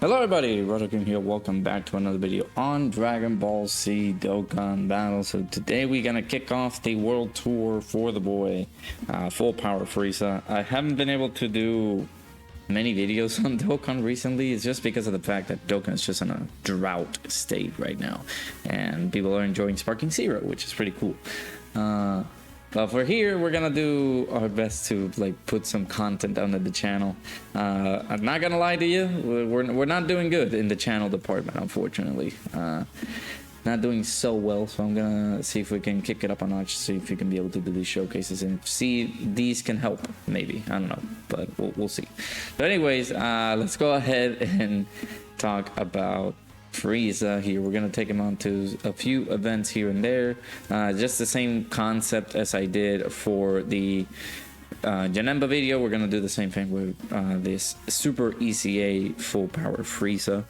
Hello everybody, Proton here. Welcome back to another video on Dragon Ball Z Dokkan Battle. So today we're gonna kick off the world tour for the boy, full Power Frieza. I haven't been able to do many videos on Dokkan recently. It's just because of the fact that Dokkan is just in a drought state right now, and people are enjoying Sparking Zero, which is pretty cool. But for here, we're gonna do our best to put some content onto the channel. I'm not gonna lie to you, we're not doing good in the channel department, unfortunately. Not doing so well, so I'm gonna see if we can kick it up a notch, see if we can be able to do these showcases and see these can help. Maybe, I don't know, but we'll see. But anyways, let's go ahead and talk about Frieza here. We're gonna take him on to a few events here and there, just the same concept as I did for the Janemba video. We're gonna do the same thing with this Super EZA full power Frieza.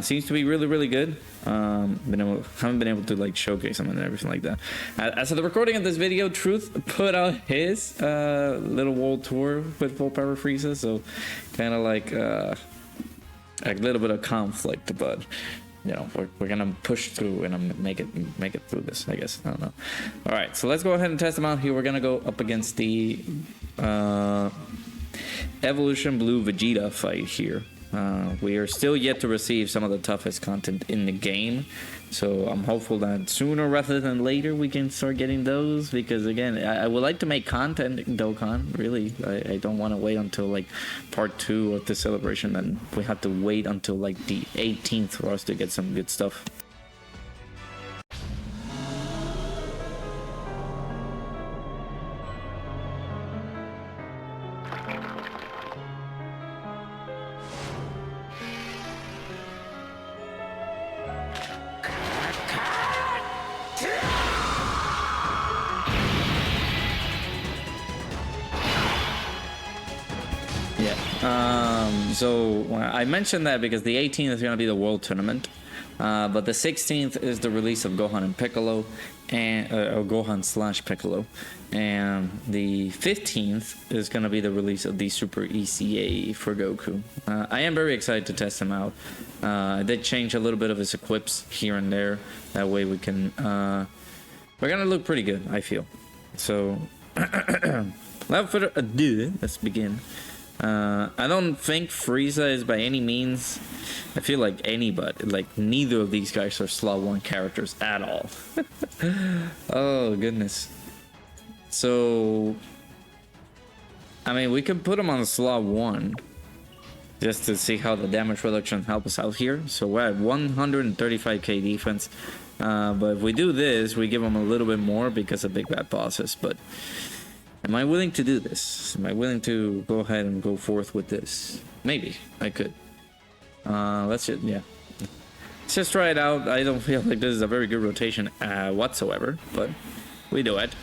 Seems to be really good. Haven't been able to showcase him and everything like that. As of the recording of this video, Truth put out his little world tour with full power Frieza, so kind of a little bit of conflict, but you know, we're gonna push through and make it through this, I guess. I don't know. All right, so let's go ahead and test them out here. We're gonna go up against the Evolution Blue Vegeta fight here. We are still yet to receive some of the toughest content in the game, so I'm hopeful that sooner rather than later we can start getting those, because again, I would like to make content in Dokkan, really. I don't want to wait until part 2 of the celebration, and we have to wait until the 18th for us to get some good stuff. So I mentioned that because the 18th is going to be the World Tournament, but the 16th is the release of Gohan and Piccolo, and Gohan / Piccolo, and the 15th is going to be the release of the Super EZA for Goku. I am very excited to test him out. I did change a little bit of his equips here and there. That way we can, we're going to look pretty good, I feel. So, without further ado, let's begin. I don't think Frieza is by any means, I feel neither of these guys are slot 1 characters at all. Oh goodness. So I mean, we could put him on slot 1 just to see how the damage reduction help us out here. So we're at 135k defense, but if we do this, we give him a little bit more because of big bad bosses. But am I willing to do this? Am I willing to go ahead and go forth with this? Maybe I could. Let's just try it out. I don't feel like this is a very good rotation whatsoever, but we do it.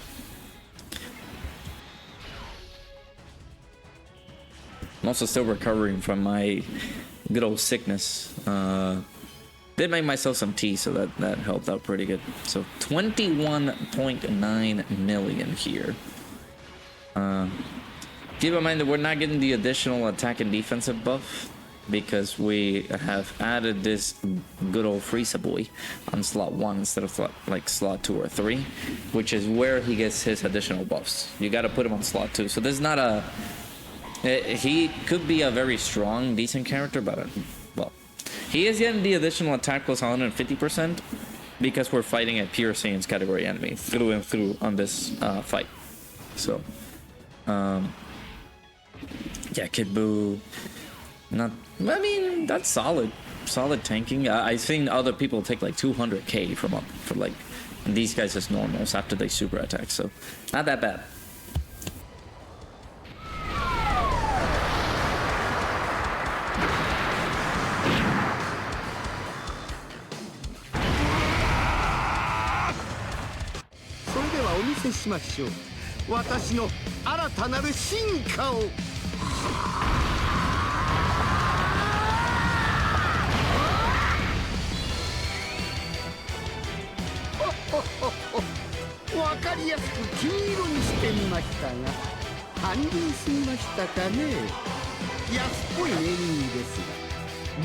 I'm also still recovering from my good old sickness. Did make myself some tea, so that helped out pretty good. So 21.9 million here. Keep in mind that we're not getting the additional attack and defensive buff because we have added this good old Frieza boy on slot 1 instead of slot 2 or 3, which is where he gets his additional buffs. You got to put him on slot 2. So there's not a... He could be a very strong, decent character, but well, he is getting the additional attack plus 150% because we're fighting a pure Saiyan's category enemy through and through on this fight. So yeah, Kid Buu, I mean, that's solid tanking. I've seen other people take 200k for these guys as normals after they super attack, so not that bad. Whatわかりやすく金色にしてみましたが、感動しましたかね。安っぽいネーミングですが。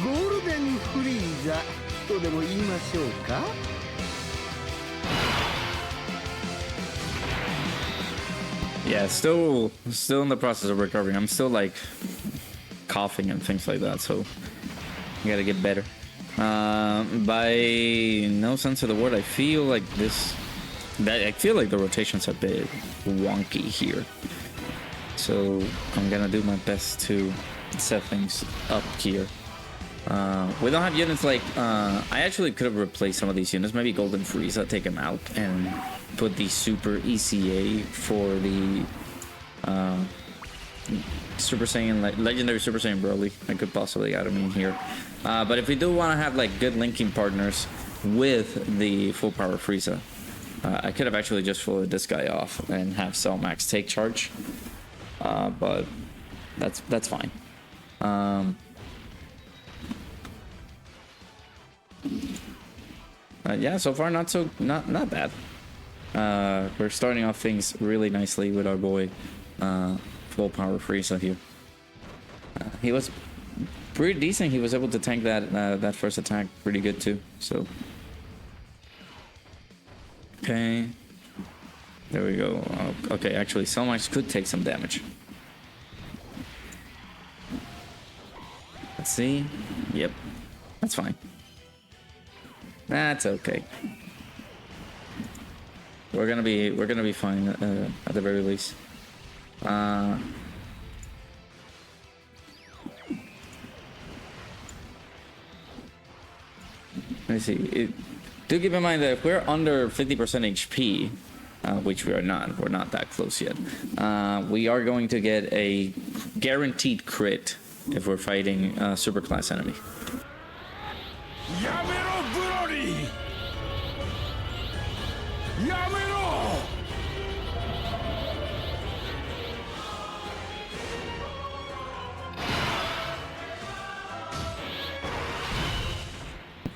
ゴールデンフリーザとでも言いましょうか。 Yeah, still in the process of recovering. I'm still like coughing and things like that, so I gotta get better. By no sense of the word, I feel like the rotations are a bit wonky here. So I'm gonna do my best to set things up here. We don't have units like I actually could have replaced some of these units. Maybe Golden Frieza, take him out and put the Super ECA for the Super Saiyan, Legendary Super Saiyan Broly. I could possibly add him in here. But if we do want to have like good linking partners with the full power Frieza, I could have actually just followed this guy off and have Cell Max take charge. But that's fine. Yeah, so far not bad. We're starting off things really nicely with our boy full power Frieza here. He was pretty decent. He was able to tank that first attack pretty good too. So okay, there we go. Okay, actually, Cell Max could take some damage. Let's see. Yep, that's fine. That's okay. We're gonna be fine at the very least. Let me see. Do keep in mind that if we're under 50% HP, which we're not that close yet, we are going to get a guaranteed crit if we're fighting a super class enemy.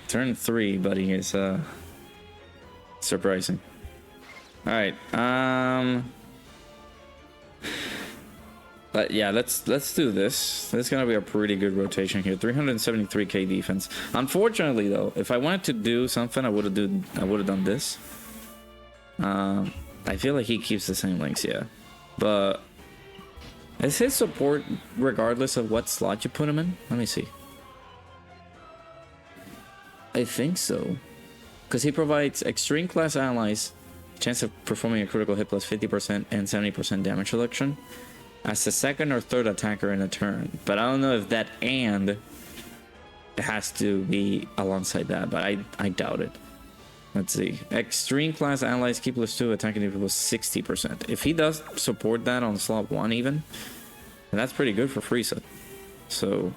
Turn 3, buddy, is surprising. All right, but yeah, let's do this. This is gonna be a pretty good rotation here. 373k defense. Unfortunately, though, if I wanted to do something, I would have done this. I feel like he keeps the same links, yeah, but is his support regardless of what slot you put him in? Let me see. I think so, because he provides extreme class allies chance of performing a critical hit plus 50% and 70% damage reduction as the second or third attacker in a turn. But I don't know if that and has to be alongside that, but I doubt it. Let's see. Extreme class allies keep +2 attacking plus 60%. If he does support that on slot 1 even, then that's pretty good for Frieza. So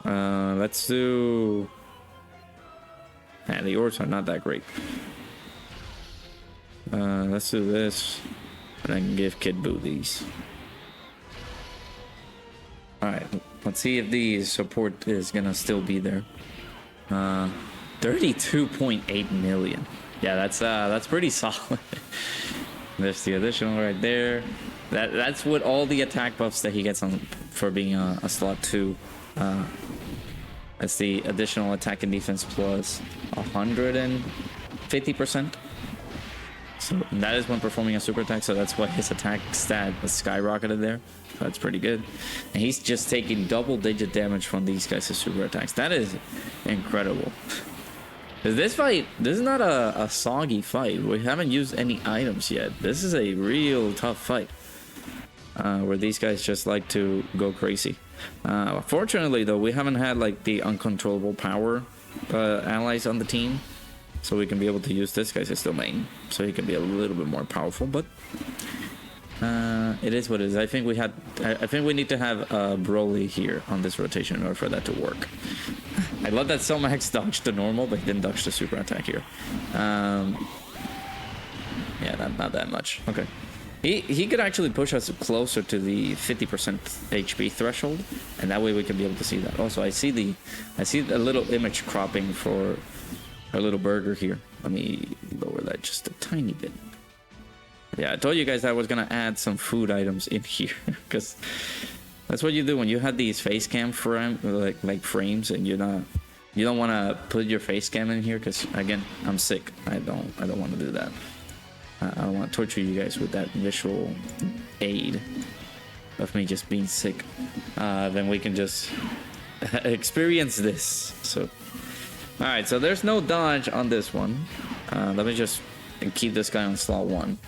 let's do... the orbs are not that great. Let's do this, and I can give Kid Buu these. Alright, let's see if the support is gonna still be there. 32.8 million. Yeah, that's pretty solid. There's the additional right there. That's what all the attack buffs that he gets on for being a slot 2. That's the additional attack and defense plus 150%. So that is when performing a super attack, so that's why his attack stat was skyrocketed there. So that's pretty good. And he's just taking double-digit damage from these guys' super attacks. That is incredible. This fight, this is not a soggy fight. We haven't used any items yet. This is a real tough fight. Where these guys just like to go crazy. Fortunately, though, we haven't had like the uncontrollable power allies on the team, so we can be able to use this guy's still main, so he can be a little bit more powerful. But it is what it is. I think we need to have Broly here on this rotation in order for that to work. I love that Cell Max dodged the normal, but he didn't dodge the super attack here. Yeah, not that much. Okay. He could actually push us closer to the 50% HP threshold, and that way we can be able to see that. Also, I see a little image cropping for our little burger here. Let me lower that just a tiny bit. Yeah, I told you guys I was gonna add some food items in here because That's what you do when you have these face cam like frames, and you don't want to put your face cam in here because again, I'm sick. I don't want to do that. I don't want to torture you guys with that visual aid of me just being sick. Then we can just experience this. So, all right. So there's no dodge on this one. Let me just keep this guy on slot 1.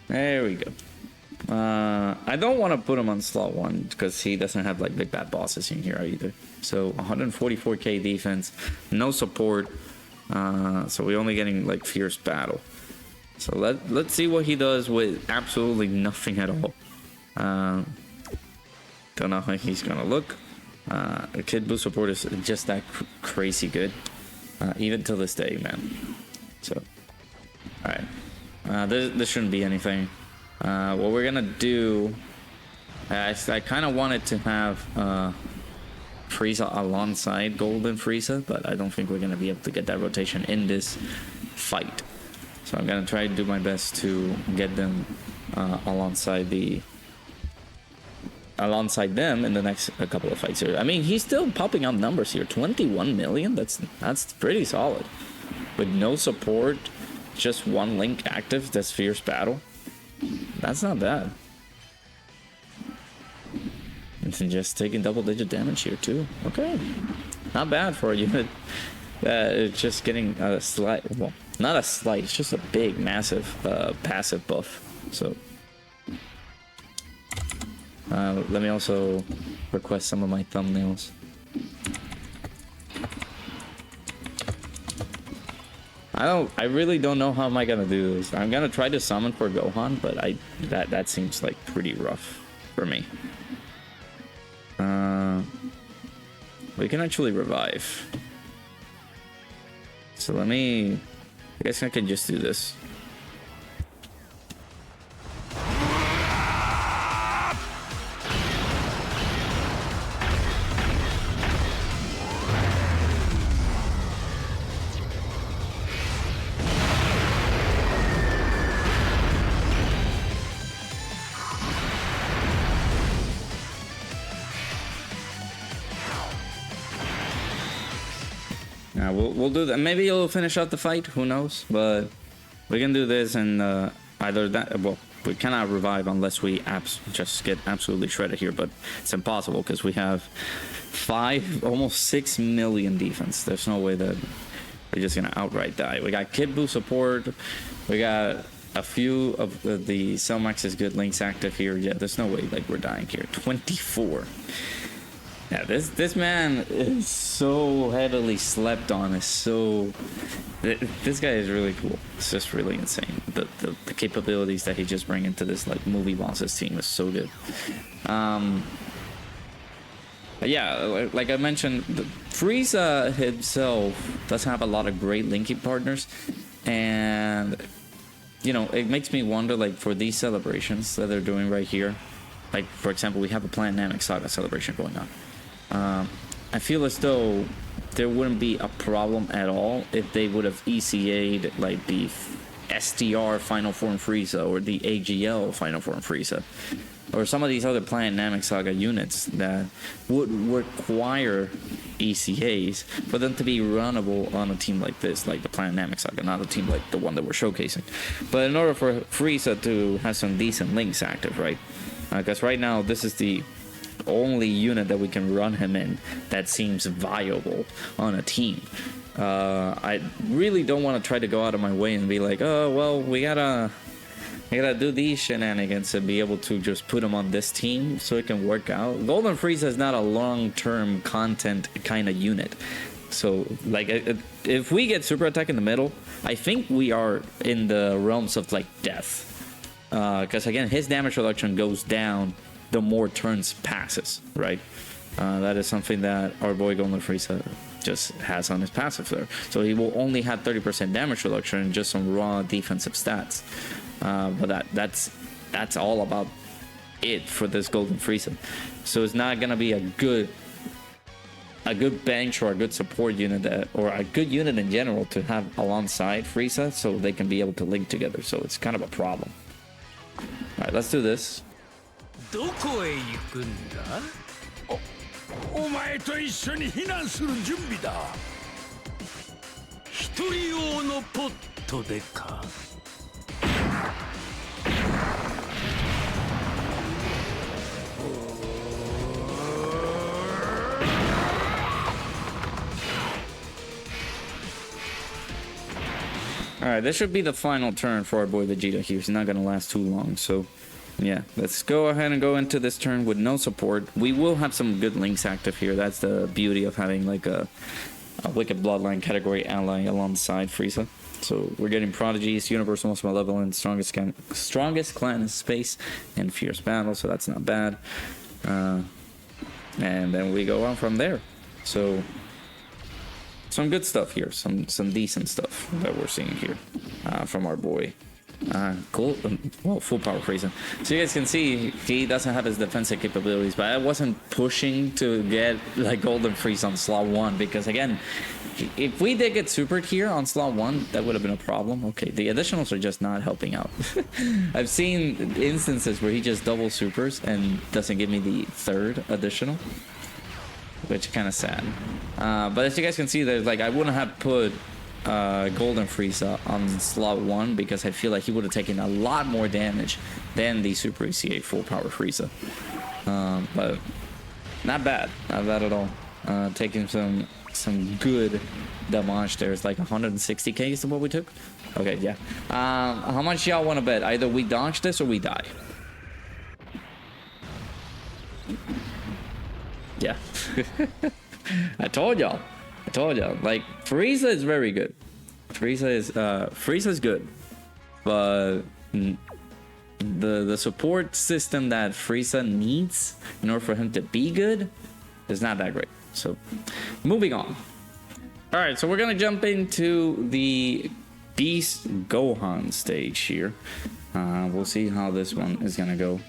There we go. I don't want to put him on slot 1 because he doesn't have like big bad bosses in here either. So 144k defense, no support. So we're only getting like fierce battle. So let's see what he does with absolutely nothing at all. Don't know how he's gonna look. Kid Buu support is just that crazy good, even till this day, man. So, all right, this shouldn't be anything. What we're gonna do, I kind of wanted to have Frieza alongside Golden Frieza, but I don't think we're gonna be able to get that rotation in this fight. So I'm gonna try to do my best to get them alongside them in the next couple of fights here. I mean, he's still popping up numbers here. 21 million. That's pretty solid. With no support, just one link active. That's fierce battle. That's not bad. And just taking double-digit damage here too. Okay, not bad for a unit. It's just getting a slight, well, not a slight. It's just a big, massive passive buff. So. Let me also request some of my thumbnails. I really don't know how am I gonna do this. I'm gonna try to summon for Gohan, but that seems like pretty rough for me. We can actually revive. So I guess I can just do this. We'll do that. Maybe he'll finish out the fight. Who knows? But we can do this, and either that. Well, we cannot revive unless we just get absolutely shredded here. But it's impossible because we have almost 6 million defense. There's no way that we're just gonna outright die. We got Kid Buu support. We got a few of the Cell Max's good links active here. Yeah, there's no way like we're dying here. 24. Yeah, this man is so heavily slept on. This guy is really cool. It's just really insane. The capabilities that he just brings into this like movie bosses team is so good. But yeah, like I mentioned, Frieza himself does have a lot of great linking partners, and you know it makes me wonder like for these celebrations that they're doing right here. Like for example, we have a Planet Namek Saga celebration going on. I feel as though there wouldn't be a problem at all if they would have ECA'd like the STR Final Form Frieza or the AGL Final Form Frieza or some of these other Planet Namek Saga units that would require ECAs for them to be runnable on a team like this, like the Planet Namek Saga, not a team like the one that we're showcasing. But in order for Frieza to have some decent links active, right? Because right now this is the only unit that we can run him in that seems viable on a team. I really don't want to try to go out of my way and be like, oh well, we gotta do these shenanigans and be able to just put him on this team so it can work out. Golden Frieza is not a long-term content kind of unit. So like if we get super attack in the middle, I think we are in the realms of like death, because again his damage reduction goes down the more turns passes, right? That is something that our boy Golden Frieza just has on his passive there. So he will only have 30% damage reduction and just some raw defensive stats. But that's all about it for this Golden Frieza. So it's not gonna be a good bench or a good support unit or a good unit in general to have alongside Frieza, so they can be able to link together. So it's kind of a problem. All right, let's do this. どこへ行くんだ? お前と一緒に避難する準備だ。一人用のポットでか。Alright, this should be the final turn for our boy Vegeta here. He's not gonna last too long, so yeah, let's go ahead and go into this turn with no support. We will have some good links active here. That's the beauty of having like a Wicked Bloodline category ally alongside Frieza. So we're getting Prodigies, Universal Most Malevolent, Strongest Clan in Space, and Fierce Battle, so that's not bad. And then we go on from there. So some good stuff here, some decent stuff that we're seeing here from our boy. Cool. Well, full Power Frieza. So you guys can see he doesn't have his defensive capabilities, but I wasn't pushing to get like Golden Frieza on slot 1 because again, if we did get supered here on slot 1, that would have been a problem. Okay, the additionals are just not helping out. I've seen instances where he just double supers and doesn't give me the third additional, which is kind of sad. But as you guys can see, there's like I wouldn't have put Golden Frieza on slot 1 because I feel like he would have taken a lot more damage than the Super ECA full Power Frieza. But not bad at all. Taking some good damage there. It's like 160k is what we took. Okay, yeah. How much y'all want to bet? Either we dodge this or we die. Yeah. I told y'all. Like Frieza is very good. Frieza's good, but the support system that Frieza needs in order for him to be good is not that great. So moving on. All right, so we're gonna jump into the Beast Gohan stage here. We'll see how this one is gonna go.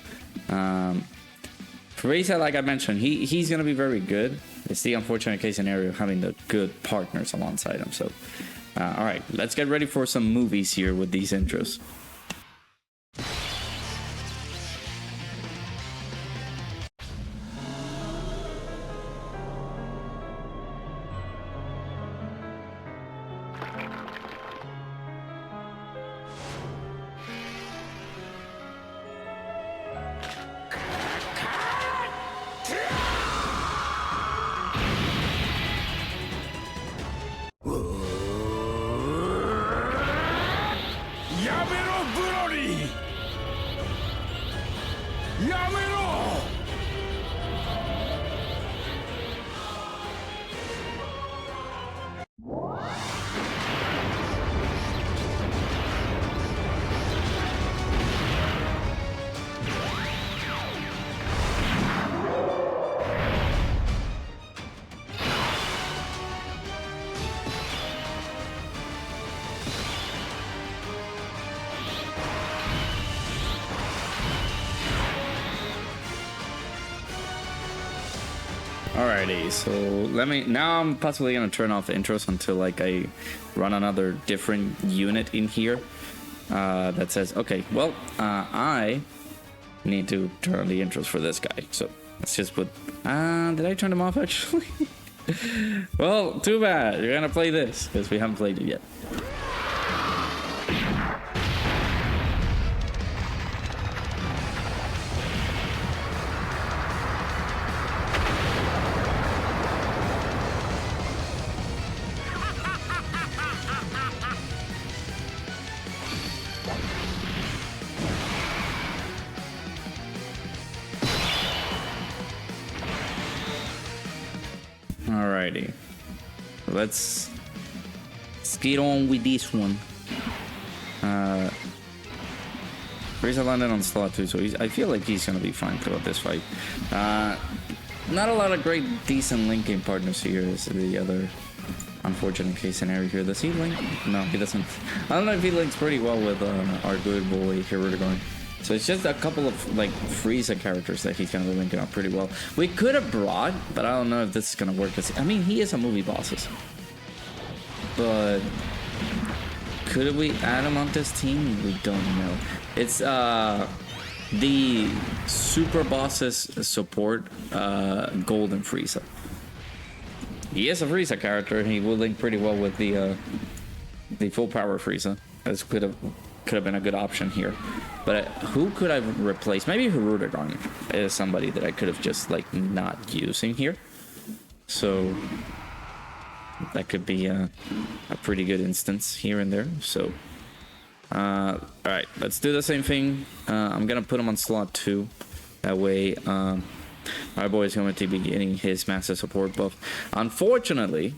Frieza, like I mentioned, he's gonna be very good. It's the unfortunate case scenario of having the good partners alongside him. So, all right, let's get ready for some movies here with these intros. Alrighty, so now I'm possibly gonna turn off the intros until like I run another different unit in here that says, okay, well, I need to turn on the intros for this guy. So let's just put, did I turn them off actually? Well, too bad. You're gonna play this because we haven't played it yet. Alrighty, let's get on with this one. Frieza landed on slot 2, so I feel like he's gonna be fine throughout this fight. not a lot of great, decent linking partners here is the other unfortunate case scenario here. Does he link? No, he doesn't. I don't know if he links pretty well with our good boy Hirudegarn. So it's just a couple of like Frieza characters that he's gonna be linking up pretty well. We could have brought, but I don't know if this is gonna work. I mean, he is a movie bosses, but could we add him on this team? We don't know. It's the Super Bosses support Golden Frieza. He is a Frieza character. He will link pretty well with the full power Frieza. This could have been a good option here. But who could I replace? Maybe Hirudegarn is somebody that I could have just like not using here. So that could be a pretty good instance here and there. So all right, let's do the same thing. I'm gonna put him on slot 2. That way our boy is going to be getting his massive support buff. Unfortunately,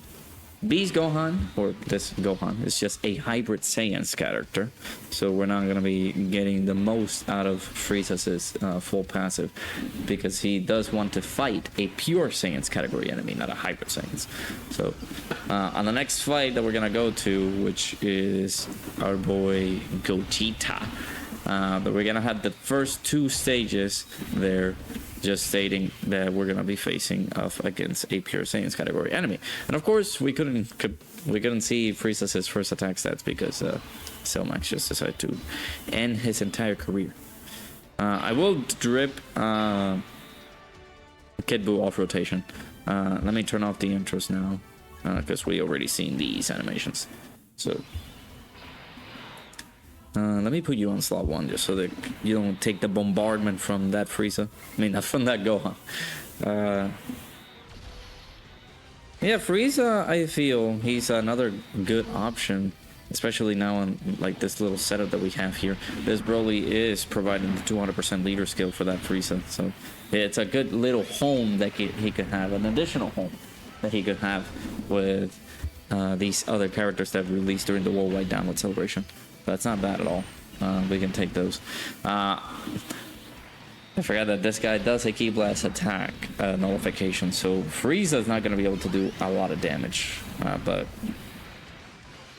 Beast Gohan, or this Gohan, is just a hybrid Saiyans character, so we're not going to be getting the most out of Frieza's full passive, because he does want to fight a pure Saiyans category enemy, not a hybrid Saiyans. So on the next fight that we're going to go to, which is our boy Gogeta, but we're going to have the first 2 stages there, just stating that we're gonna be facing off against a pure Saiyans category enemy, and of course we couldn't see Frieza's first attack stats because Cellmax just decided to end his entire career. I will drip Kid Buu off rotation. Let me turn off the intros now because we already seen these animations. So let me put you on slot 1 just so that you don't take the bombardment from that Frieza. I mean, not from that Gohan. Yeah, Frieza, I feel he's another good option, especially now on like this little setup that we have here. This Broly is providing the 200% leader skill for that Frieza, so it's a good little home that he could have, an additional home that he could have with these other characters that released during the worldwide download celebration. That's not bad at all. We can take those. I forgot that this guy does a Ki Blast attack nullification, so Frieza is not going to be able to do a lot of damage, but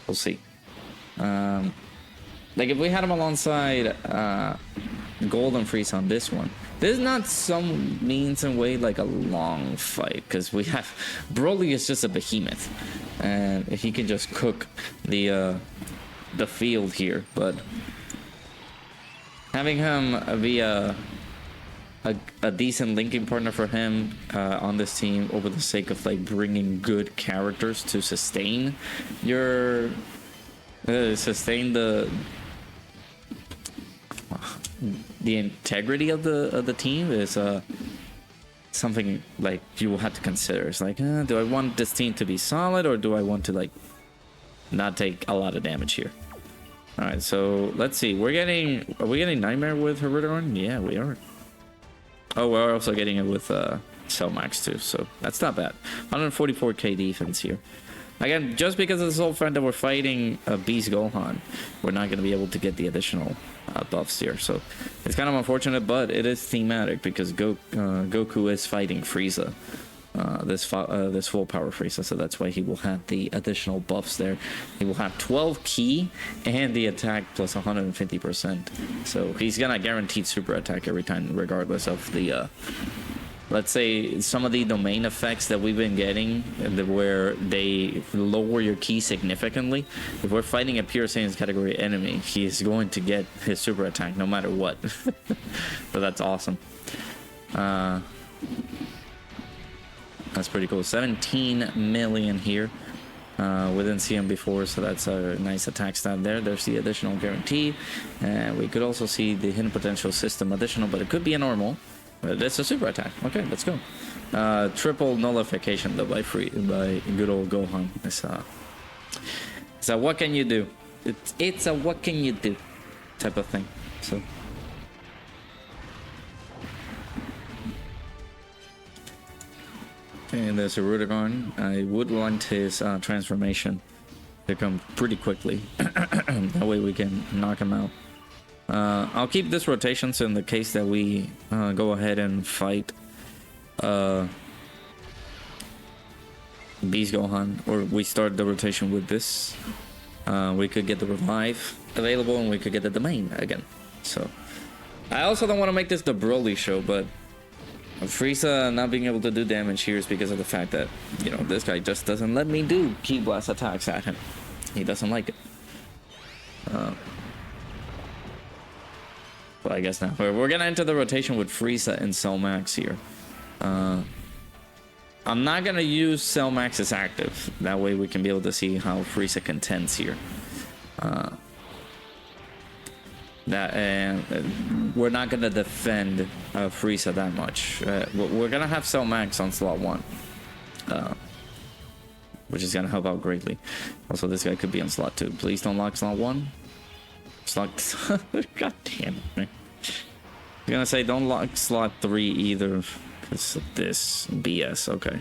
we'll see. Like if we had him alongside Golden Frieza on this one, this is not some means and way like a long fight, because we have Broly is just a behemoth, and he can just cook the field here, but having him be a decent linking partner for him on this team, over the sake of like bringing good characters to sustain your the integrity of the team is something like you will have to consider. It's like, do I want this team to be solid, or do I want to like not take a lot of damage here? All right, so let's see. Are we getting Nightmare with Hirudegarn? Yeah, we are. Oh, we're also getting it with Cellmax too, so that's not bad. 144k defense here. Again, just because of this whole fact that we're fighting Beast Gohan, we're not going to be able to get the additional buffs here. So it's kind of unfortunate, but it is thematic because Goku is fighting Frieza. This full power Frieza, so that's why he will have the additional buffs there. He will have 12 ki and the attack plus 150%. So he's gonna guaranteed super attack every time, regardless of the let's say some of the domain effects that we've been getting, where they lower your ki significantly. If we're fighting a pure Saiyans category enemy, he is going to get his super attack no matter what. So that's awesome. That's pretty cool. 17 million here. We didn't see him before, so that's a nice attack stat there. There's the additional guarantee. And we could also see the hidden potential system additional, but it could be a normal. It's a super attack. Okay, let's go. Triple nullification though by good old Gohan. It's a what can you do? It's a what can you do type of thing. So and there's a Hirudegarn. I would want his transformation to come pretty quickly. That way we can knock him out. I'll keep this rotation, so in the case that we go ahead and fight Beast Gohan, or we start the rotation with this, we could get the revive available and we could get the domain again. So I also don't want to make this the Broly show, but Frieza not being able to do damage here is because of the fact that, you know, this guy just doesn't let me do Ki Blast attacks at him. He doesn't like it. But I guess now we're gonna enter the rotation with Frieza and Cell Max here. I'm not gonna use Cell Max as active. That way we can be able to see how Frieza contends here. We're not gonna defend Frieza that much. We're gonna have Cell Max on slot 1, which is gonna help out greatly. Also, this guy could be on slot 2. Please don't lock slot 1. Slot. God damn it, man. I'm gonna say don't lock slot 3 either. Because of this BS. Okay.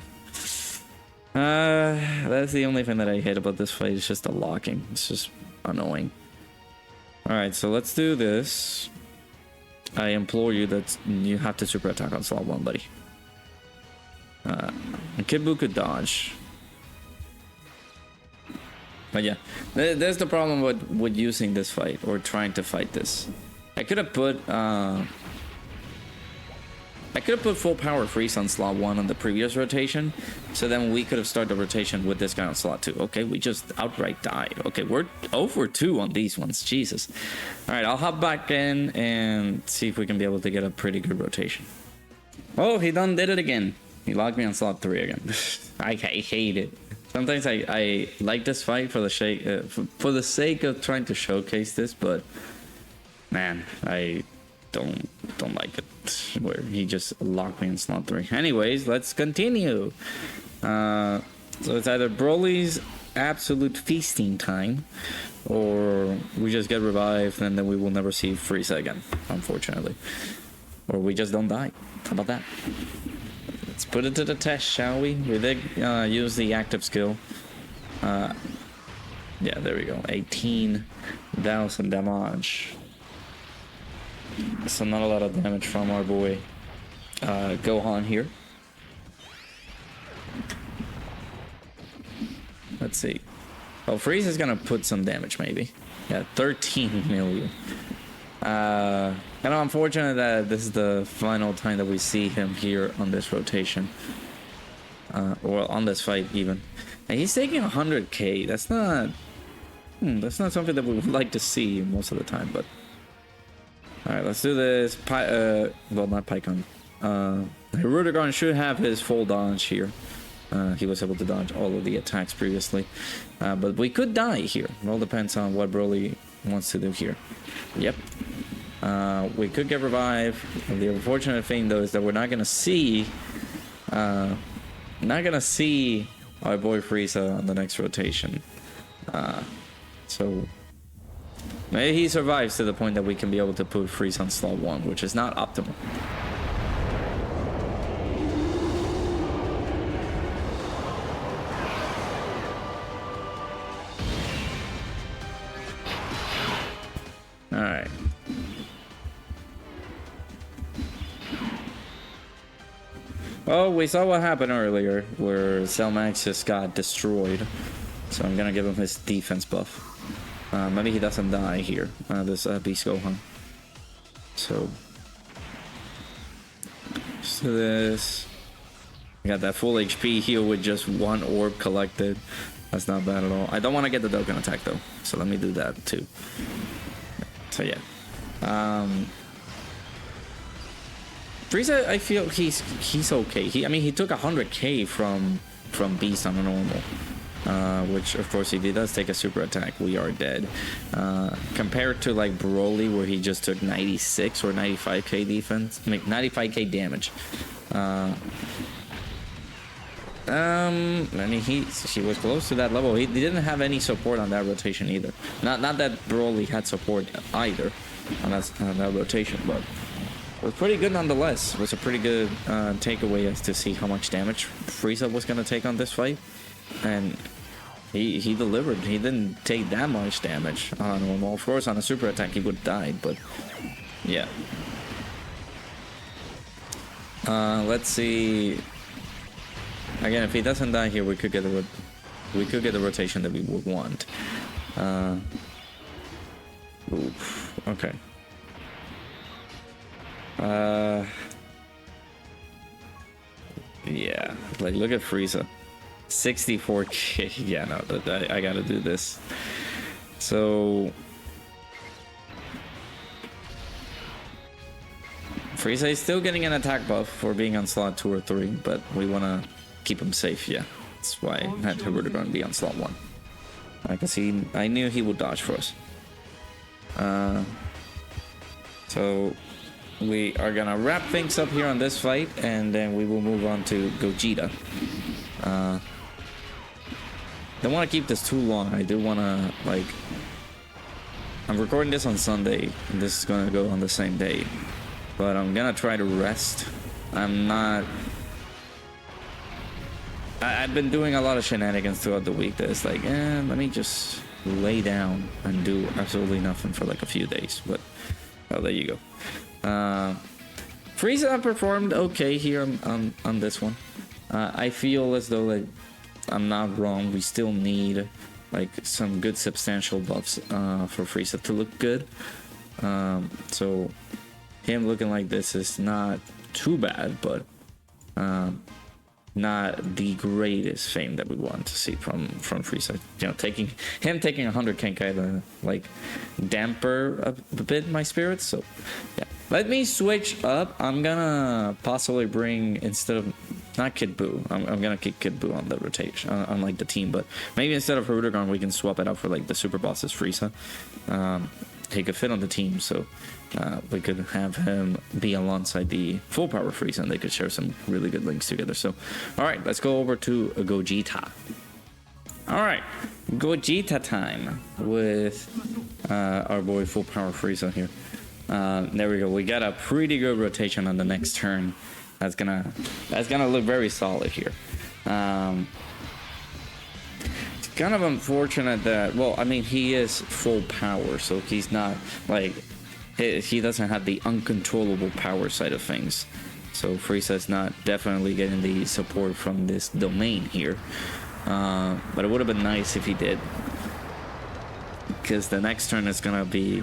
That's the only thing that I hate about this fight. It's just the locking. It's just annoying. Alright, so let's do this. I implore you that you have to super attack on slot 1, buddy. Kid Buu could dodge. But yeah, there's the problem with using this fight, or trying to fight this. I could have put full Power Freeze on slot 1 on the previous rotation, so then we could have started the rotation with this guy on slot 2. Okay, we just outright died. Okay, we're 0 for 2 on these ones. Jesus. Alright, I'll hop back in and see if we can be able to get a pretty good rotation. Oh, he done did it again. He locked me on slot 3 again. I hate it. Sometimes I like this fight for the sake of trying to showcase this, but man, I don't like it where he just locked me in slot 3. Anyways, let's continue. So it's either Broly's absolute feasting time, or we just get revived and then we will never see Frieza again, unfortunately. Or we just don't die. How about that? Let's put it to the test, shall we? We did use the active skill. Yeah, there we go. 18,000 damage. So not a lot of damage from our boy Gohan here. Let's see. Oh, Frieza's gonna put some damage, maybe. Yeah, 13 million. Kind of unfortunate that this is the final time that we see him here on this rotation. Or on this fight, even. And he's taking 100k. That's not something that we would like to see most of the time, but... Alright, let's do this. Well, not Pycon. Rudigon should have his full dodge here. He was able to dodge all of the attacks previously. But we could die here. It all depends on what Broly wants to do here. Yep. We could get revived. The unfortunate thing, though, is that we're not gonna see... our boy Frieza on the next rotation. So... maybe he survives to the point that we can be able to put Frieza on slot 1, which is not optimal. Alright. Well, we saw what happened earlier, where Cell Max just got destroyed. So I'm gonna give him his defense buff. Maybe he doesn't die here, this Beast Gohan. So, let's do this. We got that full HP heal with just 1 orb collected. That's not bad at all. I don't want to get the Dokkan attack though, so let me do that too. So yeah. Frieza, I feel he's okay. I mean, he took 100k from Beast on a normal. Which of course if he does take a super attack, we are dead. Compared to like Broly, where he just took 96 or 95k defense, I mean 95k damage. I mean he was close to that level. He didn't have any support on that rotation either. Not that Broly had support either on that rotation, but it was pretty good nonetheless. It was a pretty good takeaway as to see how much damage Frieza was gonna take on this fight. And he delivered. He didn't take that much damage on normal. Of course, on a super attack, he would have died, but yeah. Let's see. Again, if he doesn't die here, we could get the rotation that we would want. Oof, okay. Yeah, like look at Frieza, 64k. Yeah, no, I gotta do this. So Frieza is still getting an attack buff for being on slot 2 or 3, but we wanna keep him safe. Yeah, that's why I had Hirudegarn be on slot 1. Because I knew he would dodge for us. So we are gonna wrap things up here on this fight, and then we will move on to Gogeta. Don't want to keep this too long. I do want to, like, I'm recording this on Sunday, and this is gonna go on the same day, but I'm gonna try to rest. I've been doing a lot of shenanigans throughout the week that it's like, let me just lay down and do absolutely nothing for like a few days. But oh, there you go. Frieza performed okay here on this one. I feel as though like I'm not wrong. We still need like some good substantial buffs for Frieza to look good. So him looking like this is not too bad, but not the greatest fame that we want to see from Frieza. You know, taking 100k kind of like damper a bit my spirits. So yeah, let me switch up. I'm gonna possibly bring, instead of not Kid Buu, I'm gonna keep Kid Buu on the rotation, on like the team, but maybe instead of Hirudegarn we can swap it out for like the super bosses Frieza. He could fit on the team, so we could have him be alongside the full power Frieza, and they could share some really good links together. So, all right, let's go over to Gogeta. All right, Gogeta time with our boy full power Frieza here. There we go. We got a pretty good rotation on the next turn. That's gonna look very solid here. Kind of unfortunate that, well, I mean, he is full power, so he's not like, he doesn't have the uncontrollable power side of things. So Frieza is not definitely getting the support from this domain here. But it would have been nice if he did, because the next turn is gonna be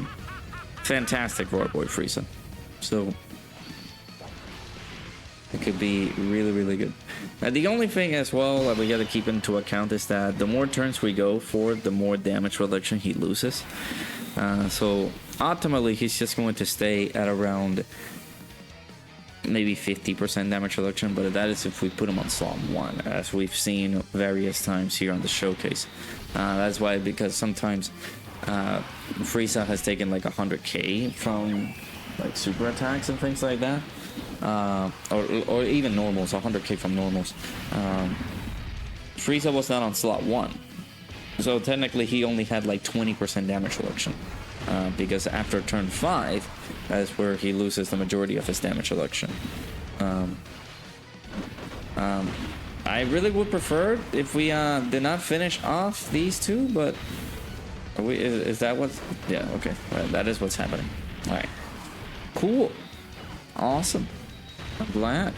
fantastic for our boy Frieza. So it could be really, really good. The only thing as well that we got to keep into account is that the more turns we go for, the more damage reduction he loses. So ultimately, he's just going to stay at around maybe 50% damage reduction, but that is if we put him on slot 1, as we've seen various times here on the showcase. That's why, because sometimes Frieza has taken like 100k from like super attacks and things like that. Or even normals, 100k from normals. Frieza was not on slot 1, so technically he only had like 20% damage reduction, because after turn 5, that's where he loses the majority of his damage reduction. I really would prefer if we did not finish off these two, but is that what? Yeah, okay, that is what's happening. All right, cool, awesome. I'm glad.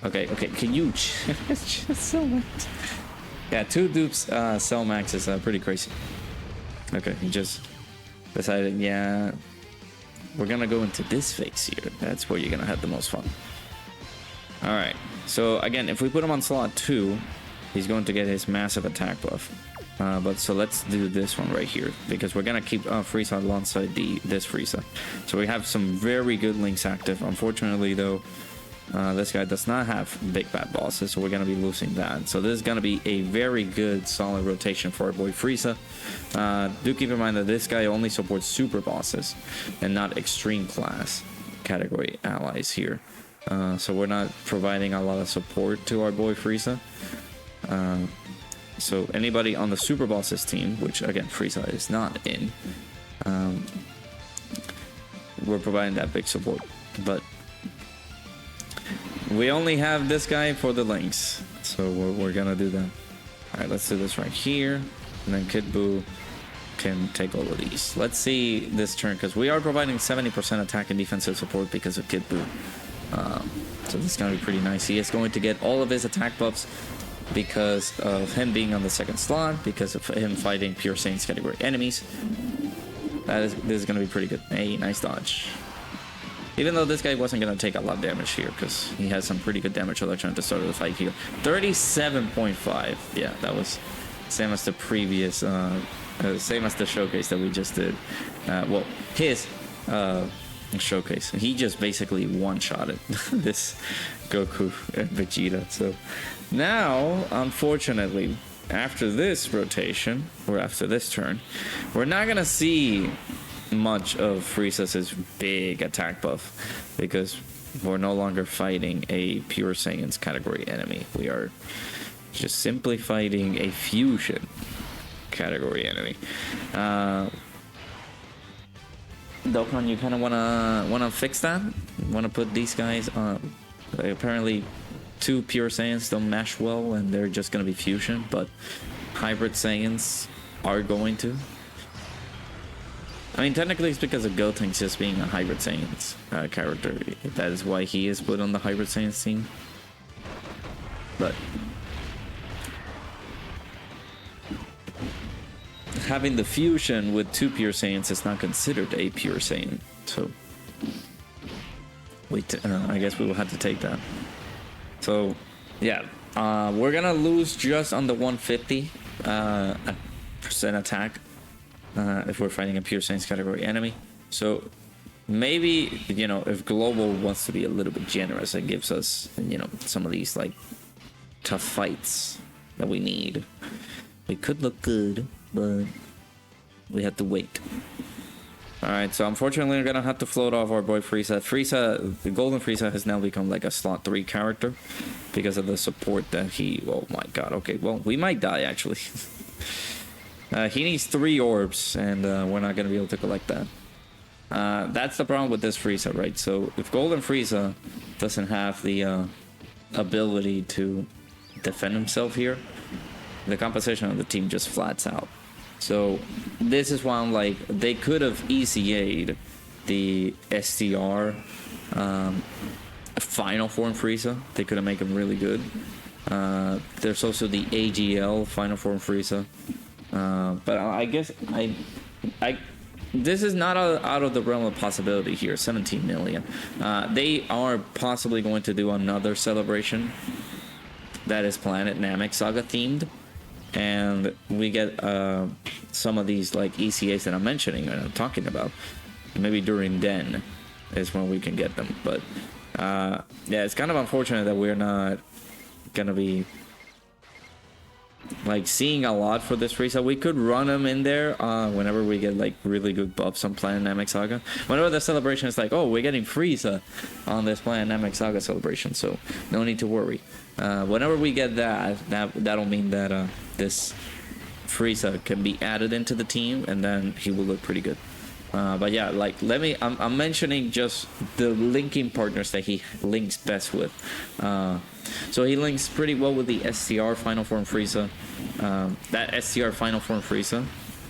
Okay, can you just so much? Yeah, 2 dupes cell max is pretty crazy. Okay, he just decided, yeah, we're gonna go into this phase here. That's where you're gonna have the most fun. Alright, so again, if we put him on slot 2, he's going to get his massive attack buff. But so let's do this one right here, because we're gonna keep Frieza alongside this Frieza. So we have some very good links active. Unfortunately though, this guy does not have big bad bosses, so we're gonna be losing that. So this is gonna be a very good solid rotation for our boy Frieza. Do keep in mind that this guy only supports super bosses and not extreme class category allies here. So we're not providing a lot of support to our boy Frieza. So anybody on the super bosses team, which again Frieza is not in, we're providing that big support. But we only have this guy for the links, so we're gonna do that. All right, let's do this right here, and then Kid Buu can take all of these. Let's see this turn, because we are providing 70% attack and defensive support because of Kid Buu. So this is going to be pretty nice. He is going to get all of his attack buffs because of him being on the second slot, because of him fighting Pure Saiyans category enemies. This is going to be pretty good. Hey, nice dodge. Even though this guy wasn't going to take a lot of damage here, because he has some pretty good damage reduction at the start of the fight here. 37.5. Yeah, that was same as the previous, same as the showcase that we just did. Well, his showcase. He just basically one-shotted this Goku and Vegeta. So now, unfortunately, after this rotation, or after this turn, we're not going to see much of Frieza's big attack buff, because we're no longer fighting a Pure Saiyans category enemy. We are just simply fighting a fusion category enemy. Dokkan, you kind of wanna fix that? Wanna put these guys on? Apparently, two Pure Saiyans don't mesh well, and they're just gonna be fusion. But hybrid Saiyans are going to. I mean, technically, it's because of Goten just being a hybrid Saiyans character. That is why he is put on the hybrid Saiyans team. But having the fusion with two Pure Saiyans is not considered a Pure Saiyan. So I guess we will have to take that. So yeah, we're gonna lose just on the 150% attack if we're fighting a Pure Saiyans category enemy. So maybe, you know, if Global wants to be a little bit generous, it gives us, you know, some of these like tough fights that we need. We could look good, but we have to wait. Alright, so unfortunately we're gonna have to float off our boy Frieza. The Golden Frieza has now become like a slot 3 character because of the support that he... Oh my god, okay, well, we might die actually. He needs 3 orbs, and we're not gonna be able to collect that. That's the problem with this Frieza, right? So if Golden Frieza doesn't have the ability to defend himself here, the composition of the team just flats out. So this is why I'm like, they could have EZA'd the STR final form Frieza. They could have made him really good. There's also the AGL final form Frieza. But I guess this is not out of the realm of possibility here. 17 million. They are possibly going to do another celebration that is Planet Namek Saga themed, and we get some of these like ECAs that I'm mentioning and I'm talking about. Maybe during Den is when we can get them. But yeah, it's kind of unfortunate that we're not gonna be like seeing a lot for this Frieza. We could run him in there whenever we get like really good buffs on Planet Namek Saga. Whenever the celebration is like, oh, we're getting Frieza on this Planet Namek Saga celebration, so no need to worry. Whenever we get that'll mean that this Frieza can be added into the team, and then he will look pretty good. But yeah, like I'm mentioning just the linking partners that he links best with. So he links pretty well with the STR Final Form Frieza. That STR Final Form Frieza,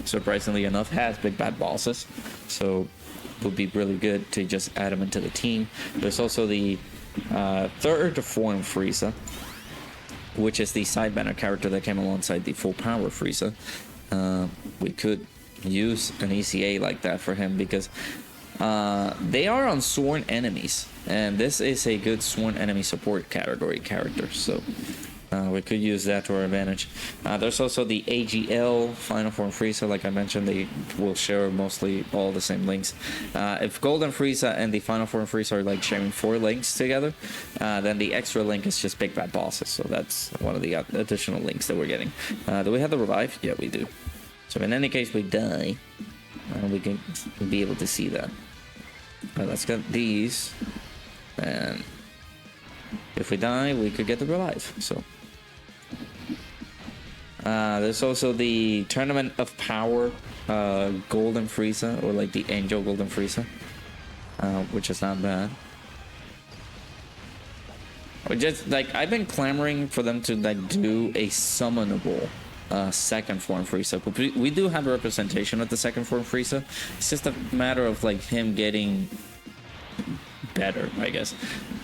surprisingly enough, has big bad bosses, so it would be really good to just add him into the team. There's also the third form Frieza, which is the side banner character that came alongside the full power Frieza. We could use an ECA like that for him because they are on sworn enemies, and this is a good sworn enemy support category character, so we could use that to our advantage. There's also the AGL Final Form Frieza, like I mentioned. They will share mostly all the same links. If Golden Frieza and the Final Form Frieza are like sharing 4 links together, then the extra link is just big bad bosses, so that's one of the additional links that we're getting. Do we have the revive? Yeah, we do. So in any case we die, we can be able to see that. Let's get these, and if we die, we could get the revive. So there's also the Tournament of Power Golden Frieza, or like the Angel Golden Frieza, which is not bad. Or just like, I've been clamoring for them to like do a summonable second form Frieza. We do have a representation of the second form Frieza. It's just a matter of like him getting better, I guess,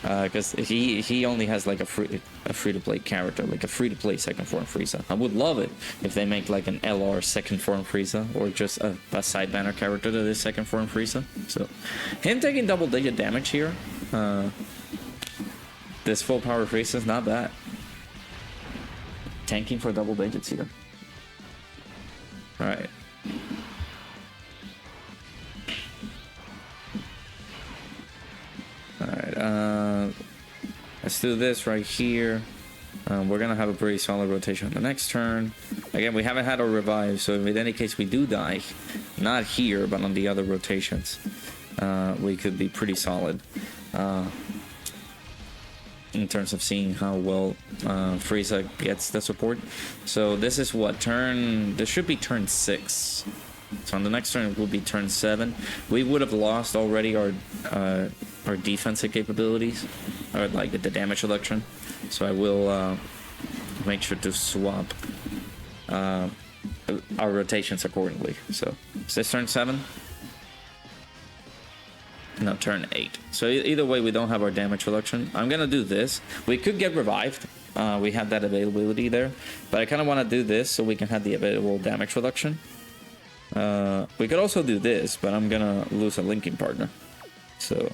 because he only has like a free to play character, like a free to play second form Frieza. I would love it if they make like an LR second form Frieza, or just a side banner character that is second form Frieza. So him taking double digit damage here, this full power Frieza is not bad. Tanking for double digits here. All right. Alright, let's do this right here. We're gonna have a pretty solid rotation on the next turn. Again, we haven't had our revive, so if in any case we do die, not here, but on the other rotations, we could be pretty solid in terms of seeing how well Frieza gets the support. So this is what, this should be turn 6. So on the next turn it will be turn 7. We would have lost already our defensive capabilities, or like the damage reduction. So I will make sure to swap our rotations accordingly. So is this turn 7? No, turn 8. So either way, we don't have our damage reduction. I'm gonna do this. We could get revived. We have that availability there, but I kind of want to do this so we can have the available damage reduction. We could also do this, but I'm gonna lose a linking partner, so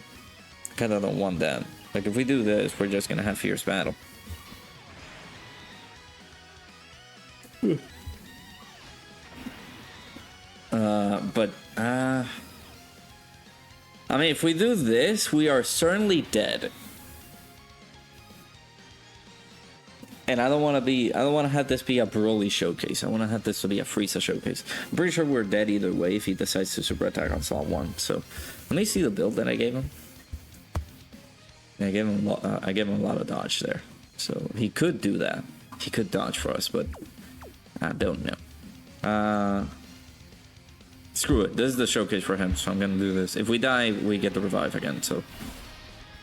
kind of don't want that. Like if we do this, we're just gonna have fierce battle. I mean, if we do this, we are certainly dead. And I don't want to have this be a Broly showcase. I want to have this to be a Frieza showcase. I'm pretty sure we're dead either way if he decides to super attack on slot 1. So let me see the build that I gave him. I gave him a lot of dodge there. So he could do that. He could dodge for us, but I don't know. Screw it. This is the showcase for him, so I'm gonna do this. If we die, we get the revive again. So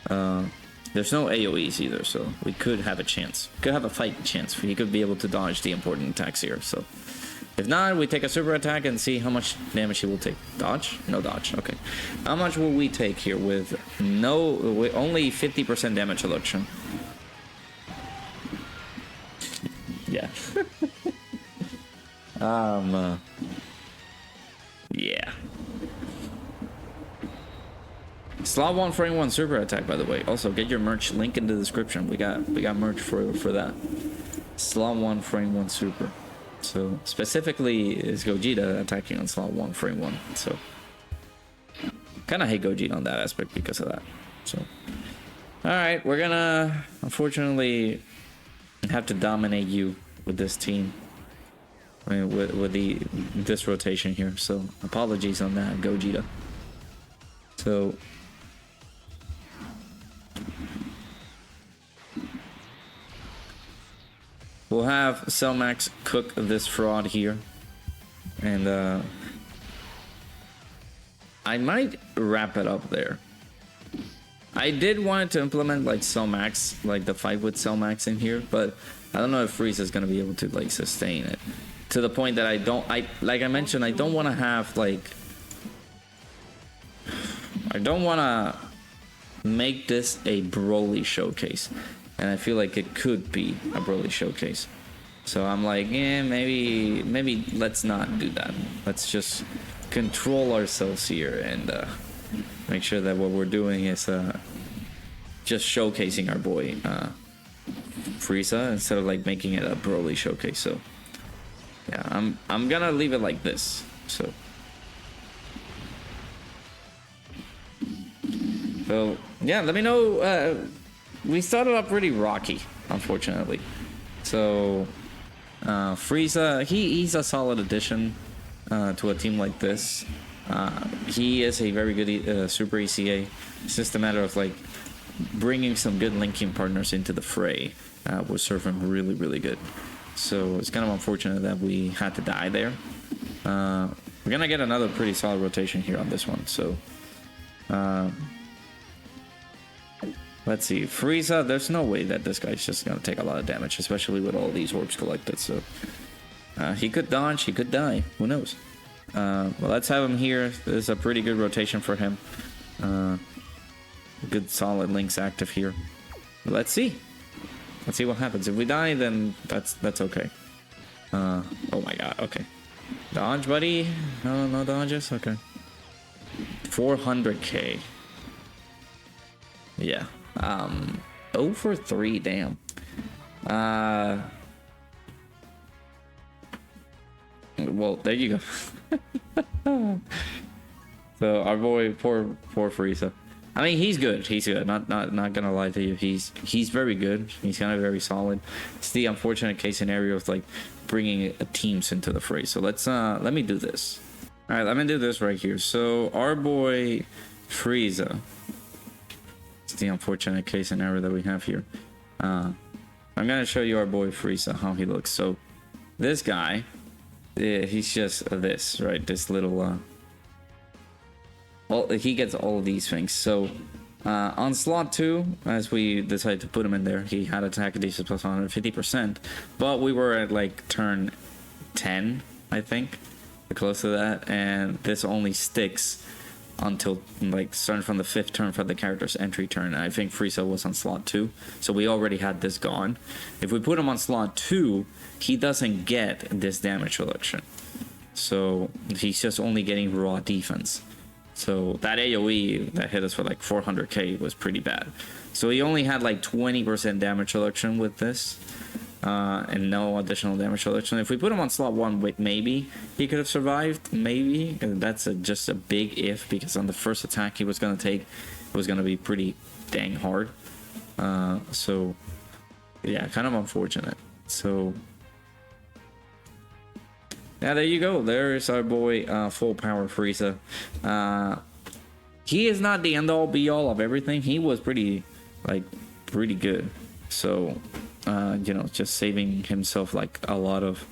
there's no AoEs either, so we could have a chance. Could have a fight chance. He could be able to dodge the important attacks here. So if not, we take a super attack and see how much damage he will take. Dodge? No dodge. Okay. How much will we take here with only 50% damage reduction? Yeah. Yeah. Slot 1 frame 1 super attack, by the way. Also, get your merch link in the description. We got merch for that. Slot 1 frame 1 super. So specifically is Gogeta attacking on slot 1 frame 1. So kind of hate Gogeta on that aspect because of that. So all right, we're gonna unfortunately have to dominate you with this team. I mean, with this rotation here. So apologies on that, Gogeta. So we'll have Cellmax cook this fraud here, and I might wrap it up there. I did want to implement like Cellmax, like the fight with Cellmax in here, but I don't know if Frieza is gonna be able to like sustain it to the point that like I mentioned, I don't want to have like, I don't want to make this a Broly showcase, and I feel like it could be a Broly showcase. So I'm like, yeah, maybe let's not do that. Let's just control ourselves here and make sure that what we're doing is just showcasing our boy Frieza instead of like making it a Broly showcase. So yeah, I'm gonna leave it like this. So yeah, let me know. We started up pretty rocky, unfortunately. So Frieza, he's a solid addition to a team like this. He is a very good super ECA. It's just a matter of like bringing some good linking partners into the fray will serve him really, really good. So it's kind of unfortunate that we had to die there. We're gonna get another pretty solid rotation here on this one. So let's see, Frieza, there's no way that this guy's just gonna take a lot of damage, especially with all these orbs collected. So he could dodge, he could die, who knows. Well, let's have him here. This is a pretty good rotation for him. good solid links active here. Let's see. Let's see what happens. If we die, then that's okay. Oh my god, okay. Dodge, buddy. No dodges? Okay. 400k. Yeah. 0 for 3, damn. Well, there you go. So our boy, poor Frieza. I mean, he's good. He's good. Not gonna lie to you. He's very good. He's kind of very solid. It's the unfortunate case scenario of like bringing teams into the fray. So let's let me do this. All right, let me do this right here. So our boy Frieza. It's the unfortunate case scenario that we have here. I'm gonna show you our boy Frieza, how he looks. So this guy, yeah, he's just this, right? This little well, he gets all of these things. So on slot 2, as we decided to put him in there, he had attack and defense plus 150%, but we were at like turn 10, I think, close to that, and this only sticks until like starting from the 5th turn for the character's entry turn. And I think Frieza was on slot 2, so we already had this gone. If we put him on slot 2, he doesn't get this damage reduction, so he's just only getting raw defense. So that AoE that hit us for like 400k was pretty bad. So he only had like 20% damage reduction with this, and no additional damage reduction. If we put him on slot 1, maybe he could have survived, maybe. And that's just a big if, because on the first attack he was going to take, it was going to be pretty dang hard. So yeah, kind of unfortunate. So yeah, there you go. There's our boy, full power Frieza. He is not the end all be all of everything. He was pretty good. So, you know, just saving himself like a lot of,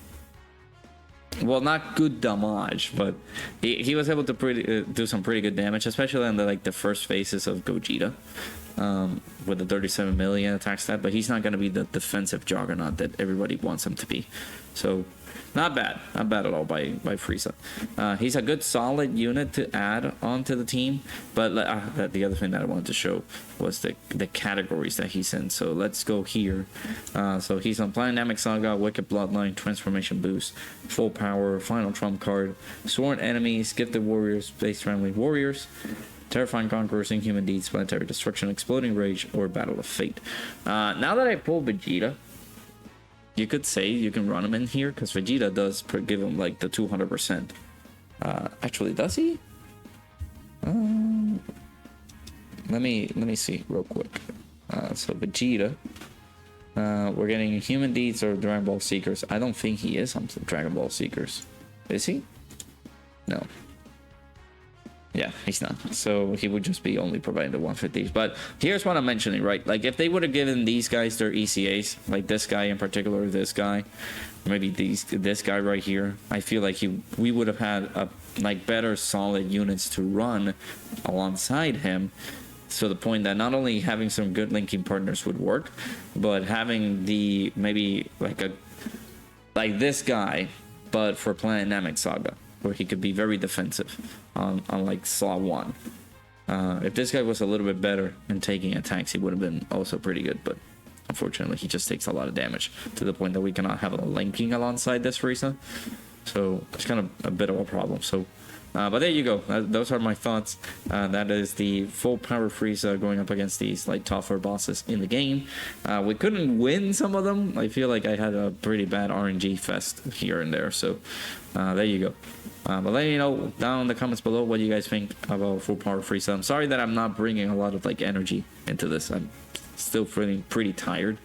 well, not good damage, but he was able to do some pretty good damage, especially in the first phases of Gogeta, with the 37 million attack stat. But he's not going to be the defensive juggernaut that everybody wants him to be. So not bad at all by Frieza. He's a good solid unit to add onto the team, but the other thing that I wanted to show was the categories that he's in. So let's go here. So he's on Dynamic Saga, Wicked Bloodline, Transformation Boost, Full Power, Final Trump Card, Sworn Enemies, Gifted Warriors, Space Friendly Warriors, Terrifying Conquerors, Inhuman Deeds, Planetary Destruction, Exploding Rage, or Battle of Fate. Now that I pulled Vegeta, you could say you can run him in here, because Vegeta does give him like the 200%. Actually, does he? Let me see real quick. So Vegeta, we're getting Human Deeds or Dragon Ball Seekers. I don't think he is on Dragon Ball Seekers. Is he? No. Yeah, he's not. So he would just be only providing the 150s. But here's what I'm mentioning, right? Like, if they would have given these guys their ECAs, like this guy in particular, this guy, maybe this guy right here, I feel like we would have had better solid units to run alongside him. So the point that not only having some good linking partners would work, but having maybe like this guy, but for Dynamic Saga, where he could be very defensive on like slot 1. If this guy was a little bit better in taking attacks, he would have been also pretty good, but unfortunately he just takes a lot of damage to the point that we cannot have a linking alongside this Frieza. So it's kind of a bit of a problem. So but there you go. Those are my thoughts. That is the full power Frieza going up against these like tougher bosses in the game. We couldn't win some of them. I feel like I had a pretty bad RNG fest here and there. So there you go. But let me know down in the comments below what you guys think about full power Frieza. I'm sorry that I'm not bringing a lot of energy into this. I'm still feeling pretty tired.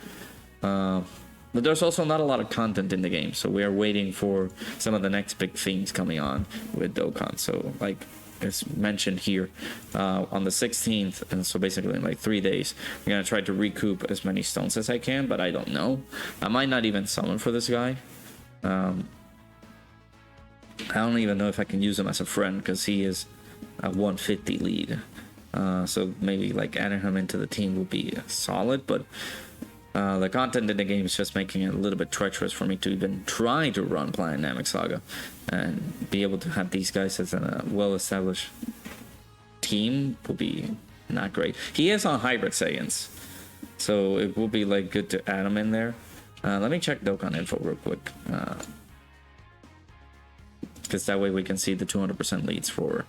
But there's also not a lot of content in the game, so we are waiting for some of the next big things coming on with Dokkan. So like it's mentioned here, on the 16th, and so basically in like 3 days, I'm gonna try to recoup as many stones as I can, but I don't know. I might not even summon for this guy. I don't even know if I can use him as a friend, because he is a 150 lead. So maybe like adding him into the team would be solid, but the content in the game is just making it a little bit treacherous for me to even try to run Dynamic Saga and be able to have these guys as a well-established team would be not great. He is on Hybrid Saiyans, so it will be like good to add him in there. Let me check Dokkan info real quick, because that way we can see the 200% leads for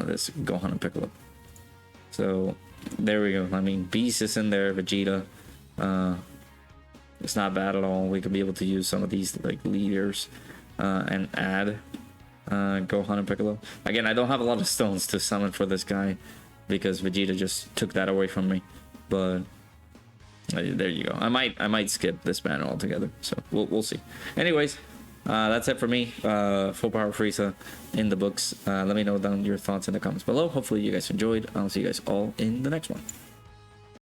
this Gohan and Piccolo. So there we go. I mean, Beast is in there, Vegeta. It's not bad at all. We could be able to use some of these like leaders and add Gohan and Piccolo. Again, I don't have a lot of stones to summon for this guy because Vegeta just took that away from me. But there you go. I might skip this banner altogether. So we'll see. Anyways, that's it for me. Full Power Frieza in the books. Let me know down your thoughts in the comments below. Hopefully you guys enjoyed. I'll see you guys all in the next one.